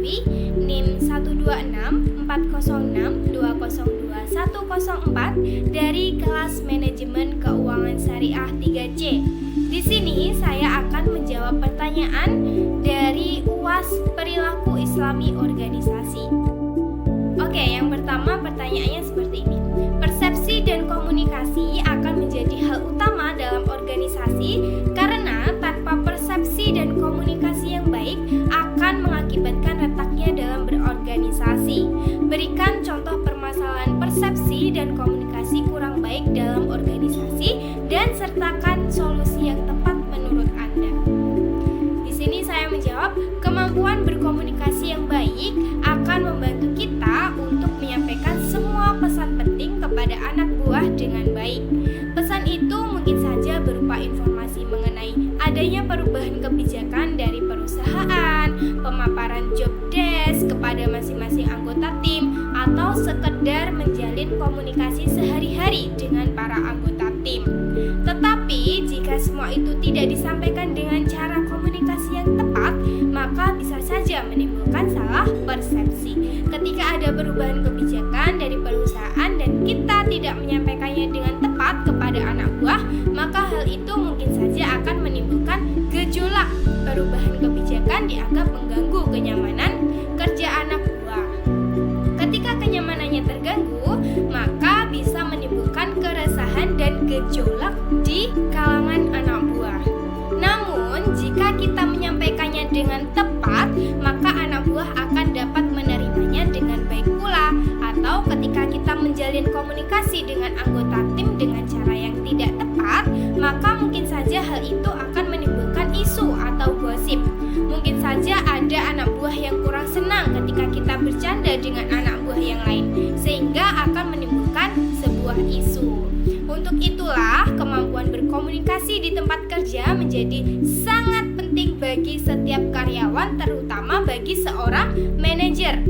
melalui NIM 1264062020104 dari kelas Manajemen Keuangan Syariah 3C. Di sini saya akan menjawab pertanyaan dari UAS Perilaku Islami Organisasi. Oke, yang pertama pertanyaannya seperti ini. Persepsi dan komunikasi akan menjadi hal utama dalam organisasi karena tanpa persepsi dan komunikasi yang baik akan mengakibatkan retaknya dalam berorganisasi. Berikan contoh permasalahan persepsi dan komunikasi kurang baik dalam organisasi dan sertakan solusi yang tepat menurut Anda. Di sini saya menjawab, kemampuan berkomunikasi yang baik akan membantu kita untuk menyampaikan semua pesan penting kepada anak buah dengan baik. Pesan itu mungkin saja berupa informasi mengenai adanya perubahan kebijakan dari perusahaan, pemaparan job desk kepada masing-masing anggota tim, atau sekedar menjalin komunikasi sehari-hari dengan para anggota tim. Tetapi jika semua itu tidak disampaikan dengan cara komunikasi yang tepat, maka bisa saja menimbulkan salah persepsi. Ketika ada perubahan kebijakan dari perusahaan dan kita tidak menyampaikannya dengan tepat kepada anak buah, maka hal itu mungkin saja akan menimbulkan gejolak. Perubahan kebijakan dianggap mengganggu kenyamanan kerja anak buah. Ketika kenyamanannya terganggu, maka bisa menimbulkan keresahan dan gejolak di kalangan anak buah. Namun, jika kita menyampaikannya dengan tepat, maka anak buah akan dapat menerimanya dengan baik pula. Atau ketika kita menjalin komunikasi dengan anggota tim dengan cara yang tidak tepat, maka mungkin saja hal itu akan menimbulkan isu atau gosip. Mungkin saja ada anak buah yang kurang senang ketika kita bercanda dengan anak buah yang lain, sehingga akan menimbulkan sebuah isu. Untuk itulah, kemampuan berkomunikasi di tempat kerja menjadi sangat penting bagi setiap karyawan, terutama bagi seorang manajer.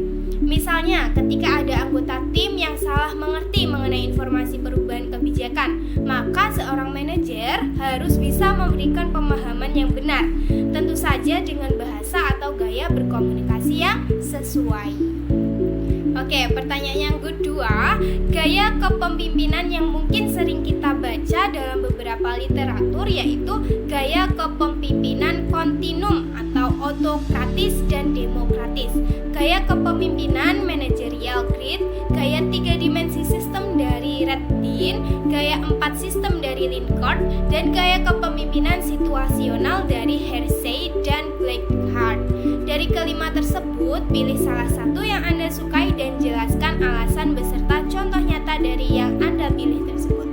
Misalnya, ketika ada anggota tim yang salah mengerti mengenai informasi perubahan kebijakan, maka seorang manajer harus bisa memberikan pemahaman yang benar, tentu saja dengan bahasa atau gaya berkomunikasi yang sesuai. Oke, pertanyaan yang kedua, gaya kepemimpinan yang mungkin sering kita baca dalam beberapa literatur yaitu gaya kepemimpinan kontinum atau autokratis dan demokratis, gaya kepemimpinan managerial grid, gaya 3 dimensi sistem dari Redin, gaya 4 sistem dari Lincourt, dan gaya kepemimpinan situasional dari Hersey dan Blackhart. Dari kelima tersebut, pilih salah satu yang Anda sukai dan jelaskan alasan beserta contoh nyata dari yang Anda pilih tersebut.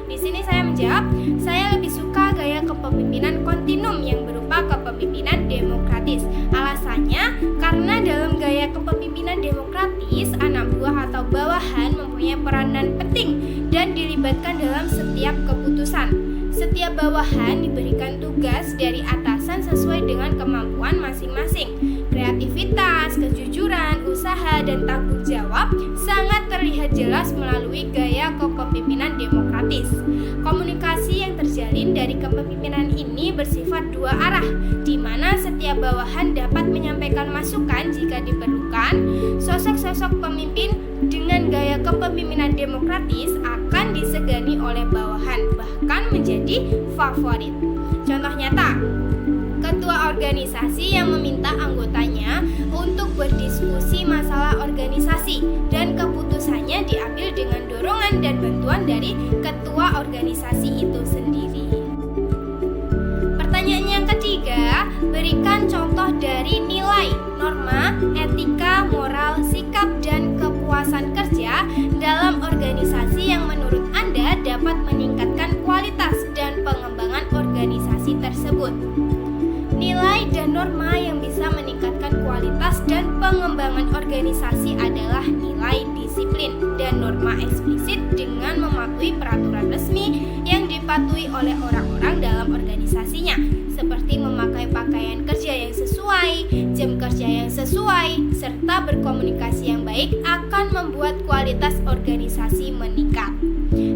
Di sini saya menjawab, saya lebih suka gaya kepemimpinan kontinum yang berupa kepemimpinan demokratis. Alasannya, karena dalam gaya kepemimpinan demokratis, anak buah atau bawahan mempunyai peranan penting dan dilibatkan dalam setiap keputusan. Setiap bawahan diberikan tugas dari atasan sesuai dengan kemampuan masing-masing. Kreativitas, kejujuran, usaha, dan tanggung jawab sangat terlihat jelas melalui gaya kepemimpinan demokratis. Komunikasi yang terjalin dari kepemimpinan ini bersifat dua arah, di mana setiap bawahan dapat menyampaikan masukan jika diperlukan. Sosok-sosok pemimpin dengan gaya kepemimpinan demokratis akan disegani oleh bawahan, bahkan menjadi favorit. Contoh nyata, ketua organisasi yang meminta anggotanya untuk berdiskusi masalah organisasi dan keputusannya diambil dengan dorongan dan bantuan dari ketua organisasi itu sendiri. Pertanyaan yang ketiga, berikan contoh dari nilai, norma, etika, moral, sikap, dan kepuasan kerja dalam organisasi yang menurut Anda dapat meningkatkan kualitas dan pengembangan organisasi tersebut. Nilai dan norma yang bisa meningkatkan kualitas dan pengembangan organisasi adalah nilai disiplin dan norma eksplisit dengan mematuhi peraturan resmi yang dipatuhi oleh orang-orang dalam organisasinya, seperti memakai pakaian kerja yang sesuai, jam kerja yang sesuai, serta berkomunikasi yang baik akan membuat kualitas organisasi meningkat.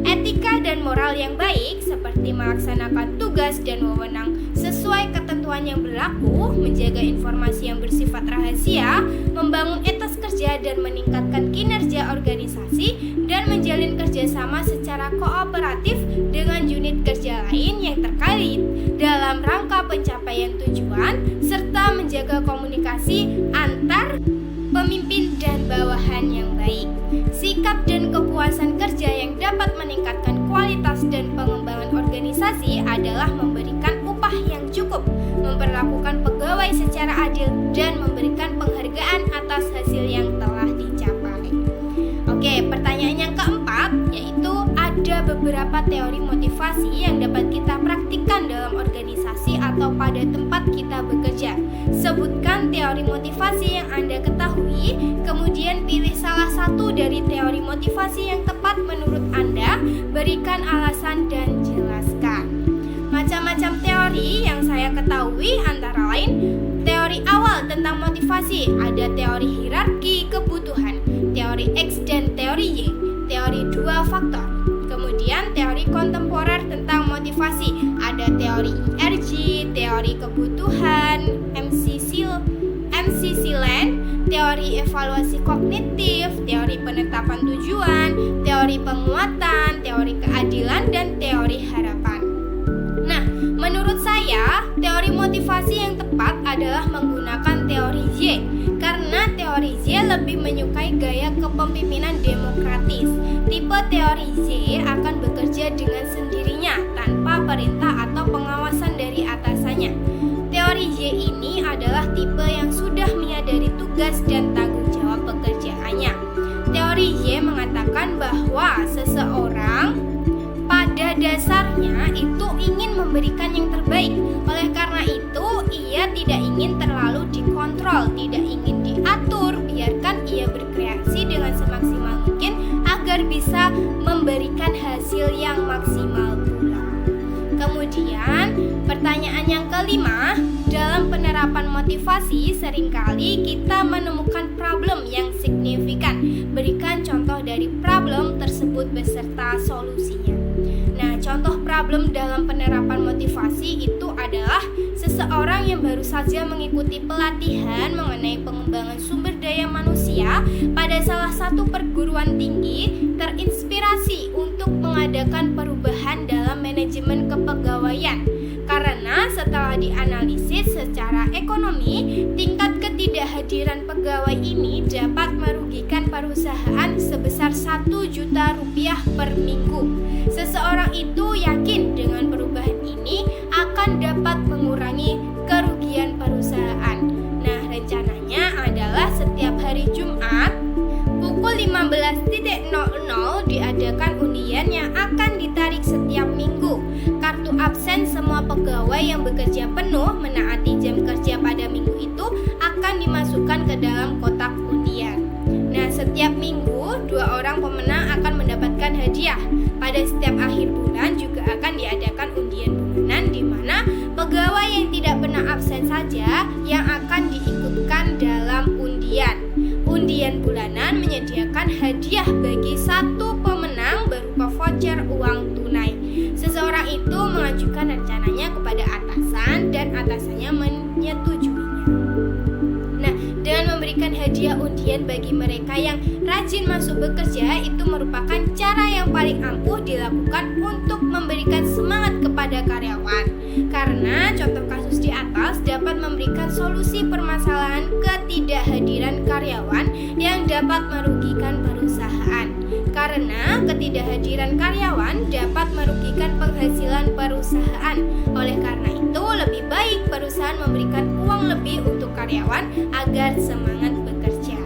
Etika dan moral yang baik seperti melaksanakan tugas dan wewenang sesuai ketentuan aturan yang berlaku, menjaga informasi yang bersifat rahasia, membangun etos kerja dan meningkatkan kinerja organisasi, dan menjalin kerjasama secara kooperatif dengan unit kerja lain yang terkait dalam rangka pencapaian tujuan, serta menjaga komunikasi antar pemimpin dan bawahan yang baik. Sikap dan kepuasan kerja yang dapat meningkatkan kualitas dan pengembangan organisasi adalah memberikan upah yang cukup, memperlakukan pegawai secara adil, dan memberikan penghargaan atas hasil yang telah dicapai. Oke, pertanyaan yang keempat yaitu ada beberapa teori motivasi yang dapat kita praktikkan dalam organisasi atau pada tempat kita bekerja. Sebutkan teori motivasi yang Anda ketahui, kemudian pilih salah satu dari teori motivasi yang tepat menurut Anda, berikan alasan dan jelaskan. Macam-macam teori yang saya ketahui antara lain teori awal tentang motivasi, ada teori hierarki kebutuhan, teori X dan teori Y, teori dua faktor. Kemudian teori kontemporer tentang motivasi, ada teori IRG, teori kebutuhan, MCC Land, teori evaluasi kognitif, teori penetapan tujuan, teori penguatan, teori keadilan, dan teori harapan. Nah, menurut saya, teori motivasi yang tepat adalah menggunakan teori Y, karena teori Y lebih menyukai gaya kepemimpinan demokratis. Tipe teori Y akan bekerja dengan sendirinya, tanpa perintah atau pengawasan dari atasannya. Teori Y ini adalah tipe yang sudah menyadari tugas dan tanggung jawab pekerjaannya. Teori Y mengatakan bahwa seseorang pada dasarnya itu ingin memberikan yang terbaik. Oleh karena itu, ia tidak ingin terlalu dikontrol, tidak ingin diatur, biarkan ia berkreasi dengan semaksimal mungkin agar bisa memberikan hasil yang maksimal pula. Kemudian, pertanyaan yang kelima, dalam penerapan motivasi seringkali kita menemukan problem yang signifikan. Berikan contoh dari problem tersebut beserta solusinya. Nah, contoh problem dalam penerapan motivasi itu adalah seseorang yang baru saja mengikuti pelatihan mengenai pengembangan sumber daya manusia pada salah satu perguruan tinggi terinspirasi untuk mengadakan perubahan dalam manajemen kepegawaian. Karena setelah dianalisis secara ekonomi, tingkat ketidakhadiran pegawai ini dapat merugikan perusahaan sebesar 1 juta rupiah per minggu. Seseorang itu yakin dengan perubahan ini akan dapat mengurangi kerugian perusahaan. Nah, rencananya adalah setiap hari Jumat pukul 15.00 diadakan undian yang akan ditarik setiap minggu. Kartu absen semua pegawai yang bekerja penuh menaati jam kerja pada minggu itu akan dimasukkan ke dalam kotak undian. Nah, setiap minggu 2 orang pemenang akan mendapatkan hadiah. Pada setiap akhir bulan juga akan diadakan undian bulanan di mana pegawai yang tidak pernah absen saja yang akan diikutkan dalam undian. Undian bulanan menyediakan hadiah bagi satu pemenang berupa voucher uang tunai. Seseorang itu mengajukan rencananya kepada atasan dan atasannya menyetujuinya. Nah, dengan memberikan hadiah undian bagi mereka yang rajin masuk bekerja itu merupakan cara yang paling ampuh dilakukan untuk memberikan semangat kepada karyawan. Karena contoh kasus di atas dapat memberikan solusi permasalahan ketidakhadiran karyawan yang dapat merugikan perusahaan. Karena ketidakhadiran karyawan dapat merugikan penghasilan perusahaan. Oleh karena itu, lebih baik perusahaan memberikan uang lebih untuk karyawan agar semangat bekerja.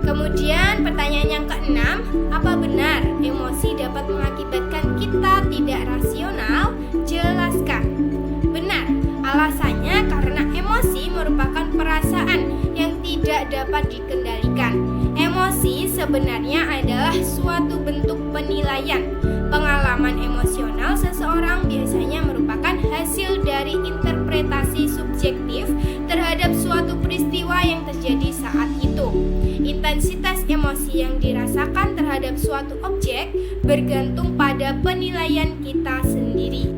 Kemudian pertanyaan yang keenam, apa benar emosi dapat mengakibatkan kita tidak rasional? Jelaskan. Benar, alasannya karena emosi merupakan perasaan yang tidak dapat dikendalikan. Emosi sebenarnya adalah suatu bentuk penilaian. Pengalaman emosional seseorang biasanya merupakan hasil dari interpretasi subjektif terhadap suatu peristiwa yang terjadi saat itu. Intensitas emosi yang dirasakan terhadap suatu objek bergantung pada penilaian kita sendiri.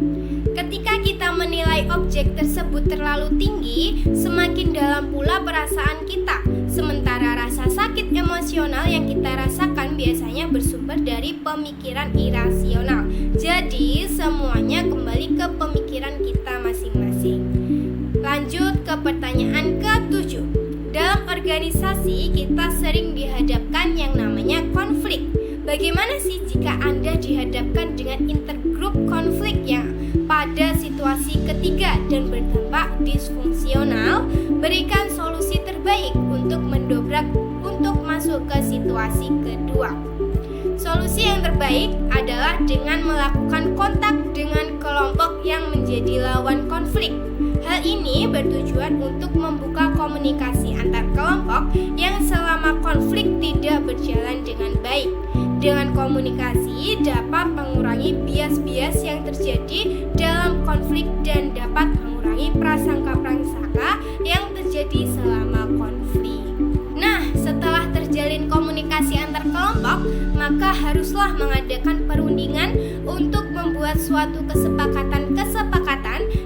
Ketika kita menilai objek tersebut terlalu tinggi, semakin dalam pula perasaan kita. Sementara rasa sakit emosional yang kita rasakan biasanya bersumber dari pemikiran irasional. Jadi, semuanya kembali ke pemikiran kita masing-masing. Lanjut ke pertanyaan ke-7. Dalam organisasi, kita sering dihadapkan yang namanya konflik. Bagaimana sih jika Anda dihadapkan dengan intergroup konflik yang pada situasi ketiga dan berdampak disfungsional? Berikan solusi terbaik untuk mendobrak untuk masuk ke situasi kedua. Solusi yang terbaik adalah dengan melakukan kontak dengan kelompok yang menjadi lawan konflik. Hal ini bertujuan untuk membuka komunikasi antar kelompok yang selama konflik tidak berjalan dengan baik. Dengan komunikasi dapat mengurangi bias-bias yang terjadi dalam konflik dan dapat mengurangi prasangka-prasangka yang terjadi selama konflik. Nah, setelah terjalin komunikasi antar kelompok, maka haruslah mengadakan perundingan untuk membuat suatu kesepakatan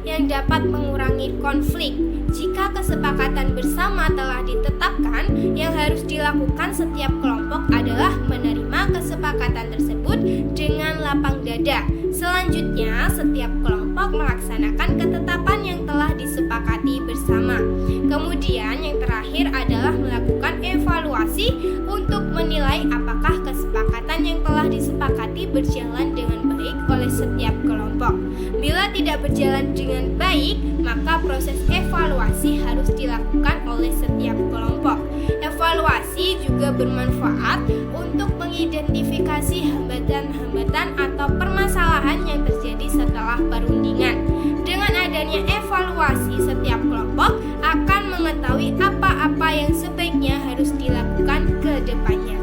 yang dapat mengurangi konflik. Jika kesepakatan bersama telah ditetapkan, yang harus dilakukan setiap kelompok adalah menerima kesepakatan tersebut dengan lapang dada. Selanjutnya, setiap kelompok melaksanakan ketetapan yang telah disepakati bersama. Kemudian, yang terakhir adalah melakukan evaluasi untuk menilai apakah kesepakatan yang telah disepakati berjalan dengan baik oleh setiap kelompok. Bila tidak berjalan dengan baik, maka proses evaluasi harus dilakukan oleh setiap kelompok. Evaluasi juga bermanfaat untuk mengidentifikasi hambatan-hambatan atau permasalahan yang terjadi setelah perundingan. Dengan adanya evaluasi, setiap kelompok akan mengetahui apa-apa yang sebaiknya harus dilakukan ke depannya.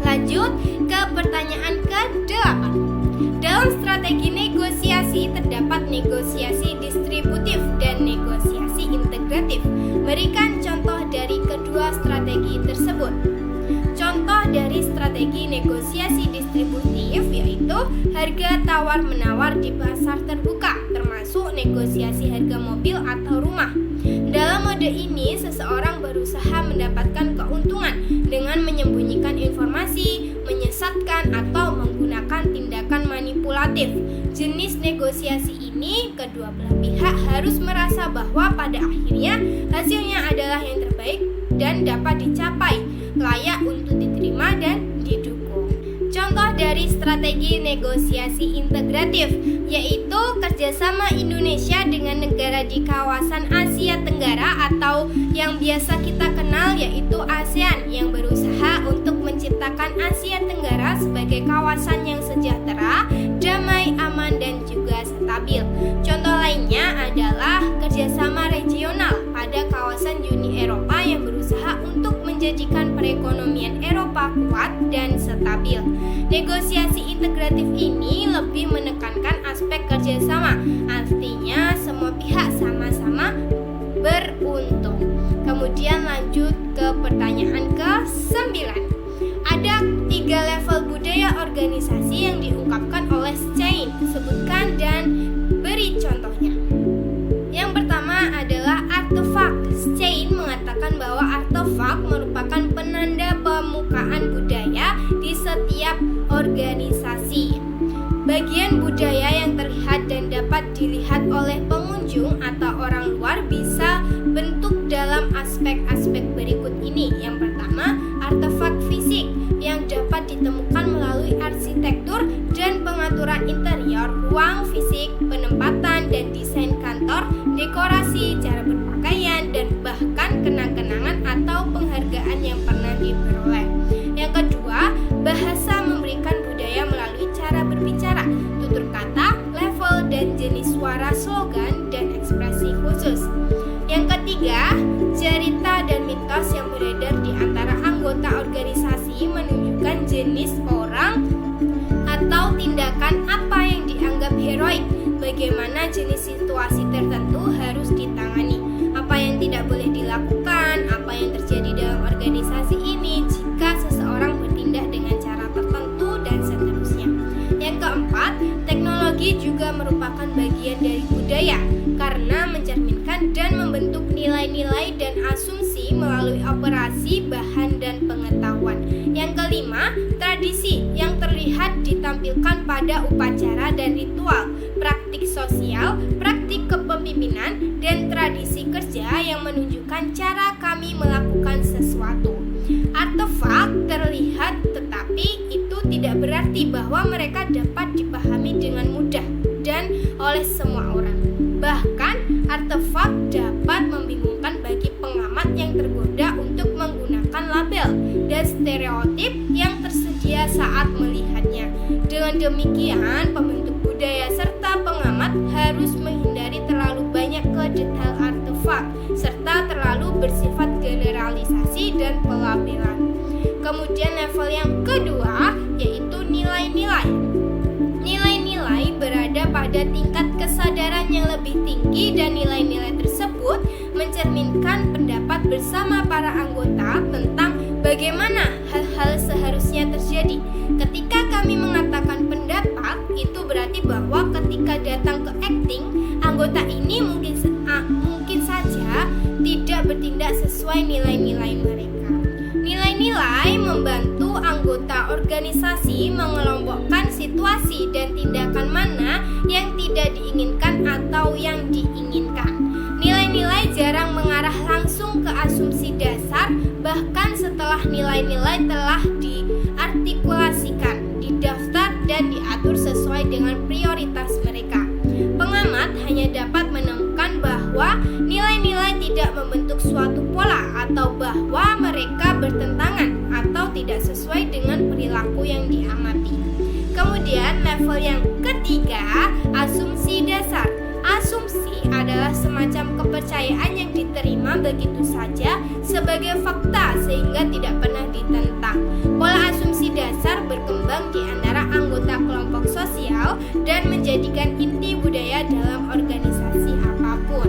Lanjut ke pertanyaan ke-8. Dalam strategi negosiasi terdapat negosiasi distributif dan negosiasi integratif. Berikan contoh dari kedua strategi tersebut. Contoh dari strategi negosiasi distributif yaitu harga tawar-menawar di pasar terbuka, termasuk negosiasi harga mobil atau rumah. Dalam mode ini, seseorang berusaha mendapatkan keuntungan dengan menyembunyikan informasi, menyesatkan, atau menggunakan tindakan manipulatif. Jenis negosiasi ini, kedua belah pihak harus merasa bahwa pada akhirnya hasilnya adalah yang terbaik dan dapat dicapai, layak untuk diterima dan didukung. Contoh dari strategi negosiasi integratif yaitu kerjasama Indonesia dengan negara di kawasan Asia Tenggara atau yang biasa kita kenal yaitu ASEAN, yang berusaha untuk menciptakan Asia Tenggara sebagai kawasan yang sejahtera, damai, aman, dan juga stabil. Contoh lainnya adalah kerjasama regional pada kawasan Uni Eropa yang berusaha untuk menjadikan perekonomian Eropa kuat dan stabil. Negosiasi integratif ini lebih menekankan aspek kerjasama, artinya semua pihak sama-sama beruntung. Kemudian lanjut ke pertanyaan ke-9. Ada 3 level budaya organisasi yang diungkapkan oleh Stein. Sebutkan dan beri contohnya. Yang pertama adalah artefak. Stein mengatakan bahwa artefak merupakan penanda pemukaan budaya di setiap organisasi. Bagian budaya yang terlihat dan dapat dilihat oleh pengunjung atau orang luar bisa bentuk dalam aspek-aspek berikut ini. Yang pertama, artefak fisik yang dapat ditemukan melalui arsitektur dan pengaturan interior, ruang fisik, penempatan dan desain kantor, dekorasi, cara berpakaian, dan bahkan kenang-kenangan atau penghargaan yang pernah diperoleh. Yang kedua, bahasa memberikan budaya melalui cara berbicara, tutur kata, level, dan jenis suara, slogan, dan ekspresi khusus. Yang ketiga, cerita dan mitos yang beredar di antara anggota organisasi menunjukkan jenis orang atau tindakan apa yang dianggap heroik, bagaimana jenis situasi tertentu harus ditangani, apa yang tidak boleh dilakukan, apa yang terjadi dalam organisasi ini jika seseorang bertindak dengan cara tertentu, dan seterusnya. Yang keempat, teknologi juga juga merupakan bagian dari budaya karena mencerminkan dan membentuk nilai-nilai dan asumsi melalui operasi, bahan, dan pengetahuan. Yang kelima, tradisi yang terlihat ditampilkan pada upacara dan ritual, praktik sosial, praktik kepemimpinan, dan tradisi kerja yang menunjukkan cara kami melakukan sesuatu. Artefak terlihat, tetapi itu tidak berarti bahwa mereka dapat dipahami dengan mudah dan oleh semua orang. Bahkan, artefak dapat membingungkan bagi pengamat yang tergoda untuk menggunakan label dan stereotip yang tersedia saat melihatnya. Dengan demikian, pembentuk budaya serta pengamat harus menghindari terlalu banyak ke detail artefak serta terlalu bersifat generalisasi dan pelabelan. Kemudian level yang kedua yaitu nilai-nilai. Nilai-nilai berada pada tingkat kesadaran yang lebih tinggi dan nilai-nilai tersebut mencerminkan pendapat bersama para anggota tentang bagaimana hal-hal seharusnya terjadi. Ketika kami mengatakan pendapat, itu berarti bahwa ketika datang ke acting, anggota ini mungkin saja tidak bertindak sesuai nilai-nilai mereka. Nilai-nilai membantu anggota organisasi mengelompokkan situasi dan tindakan mana yang tidak diinginkan atau yang diinginkan. Nilai-nilai jarang mengarah langsung ke asumsi dasar, bahkan setelah nilai-nilai telah diartikulasikan, didaftar, dan diatur sesuai dengan prioritas mereka. Pengamat hanya dapat menemukan bahwa nilai-nilai tidak membentuk suatu pola atau bahwa mereka bertentangan atau tidak sesuai dengan perilaku yang diamati. Kemudian level yang ketiga, asumsi dasar. Asumsi adalah semacam kepercayaan yang diterima begitu saja sebagai fakta sehingga tidak pernah ditentang. Pola asumsi dasar berkembang di antara anggota kelompok sosial dan menjadikan inti budaya dalam organisasi apapun.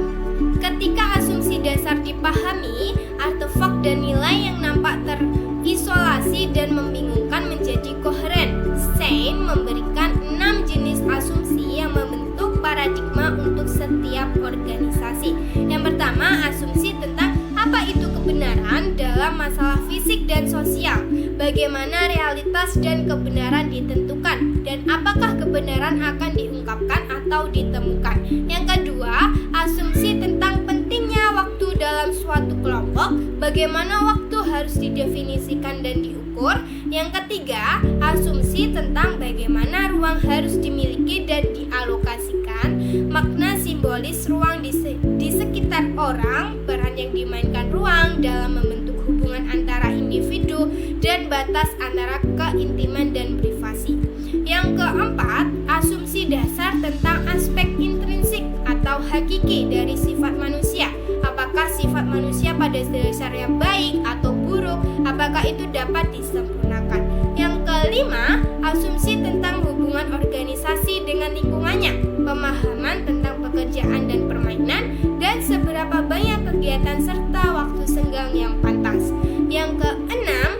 Ketika asumsi dasar dipahami, artefak dan nilai yang nampak terisolasi dan membingungkan menjadi koheren. Sein memberikan 6 jenis asumsi yang membentuk paradigma untuk setiap organisasi. Yang pertama, asumsi tentang apa itu kebenaran dalam masalah fisik dan sosial, bagaimana realitas dan kebenaran ditentukan, dan apakah kebenaran akan diungkapkan atau ditemukan. Yang kedua, asumsi tentang pentingnya waktu dalam suatu kelompok, bagaimana waktu harus didefinisikan dan diukur. Yang ketiga, asumsi tentang bagaimana ruang harus dimiliki dan dialokasikan, makna simbolis ruang di sekitar orang, peran yang dimainkan ruang dalam membentuk hubungan antara individu, dan batas antara keintiman dan privasi. Yang keempat, asumsi dasar tentang aspek intrinsik atau hakiki dari sifat manusia. Apakah sifat manusia pada dasarnya baik atau buruk? Apakah itu dapat disempurnakan? Yang kelima, asumsi tentang hubungan organisasi dengan lingkungannya, pemahaman tentang pekerjaan dan permainan, dan seberapa banyak kegiatan serta waktu senggang yang pantas. Yang keenam,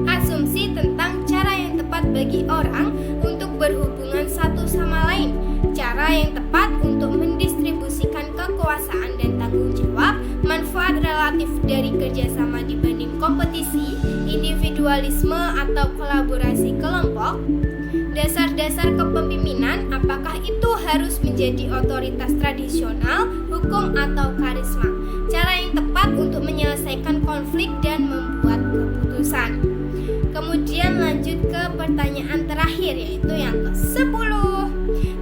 asumsi tentang cara yang tepat bagi orang untuk berhubungan satu sama lain, cara yang tepat untuk mendistribusikan kekuasaan dan tanggung jawab, manfaat relatif dari kerjasama dibanding kompetisi, individualisme atau kolaborasi kelompok, dasar-dasar kepemimpinan, apakah itu harus menjadi otoritas tradisional, hukum, atau karisma, cara yang tepat untuk menyelesaikan konflik dan membuat keputusan. Kemudian lanjut ke pertanyaan terakhir, yaitu yang ke-10.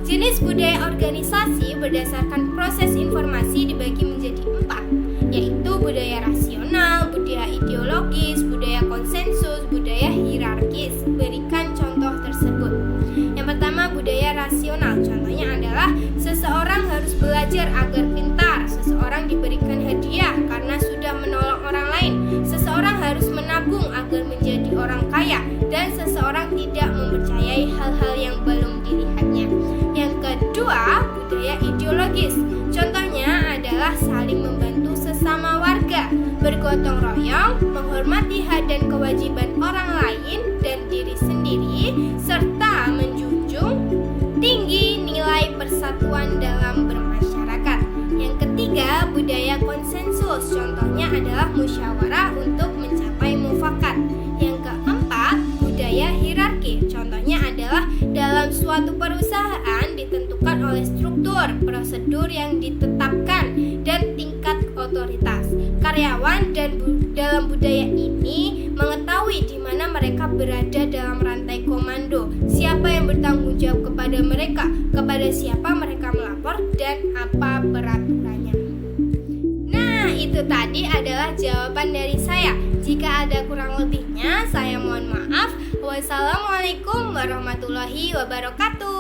Jenis budaya organisasi berdasarkan proses informasi dibagi menjadi 4, yaitu budaya rasional, budaya ideologis, budaya konsensus, budaya hierarkis. Berikan contoh tersebut. Yang pertama, budaya rasional. Contohnya adalah seseorang harus belajar agar pintar, seseorang diberikan hadiah karena sudah menolong orang lain, seseorang harus menabung agar menjadi orang kaya, dan seseorang tidak mempercayai hal-hal yang belum dilihatnya. Yang kedua, budaya ideologis. Contohnya adalah saling membantu sesama warga, bergotong royong, menghormati hak dan kewajiban orang lain dan diri sendiri, serta menjunjung tinggi nilai adalah musyawarah untuk mencapai mufakat. Yang keempat, budaya hierarki. Contohnya adalah dalam suatu perusahaan ditentukan oleh struktur, prosedur yang ditetapkan, dan tingkat otoritas. Karyawan dalam budaya ini mengetahui di mana mereka berada dalam rantai komando, siapa yang bertanggung jawab kepada mereka, kepada siapa mereka melapor, dan apa peraturannya. Nah, itu tadi adalah jawaban dari saya. Jika ada kurang lebihnya, saya mohon maaf. Wassalamualaikum warahmatullahi wabarakatuh.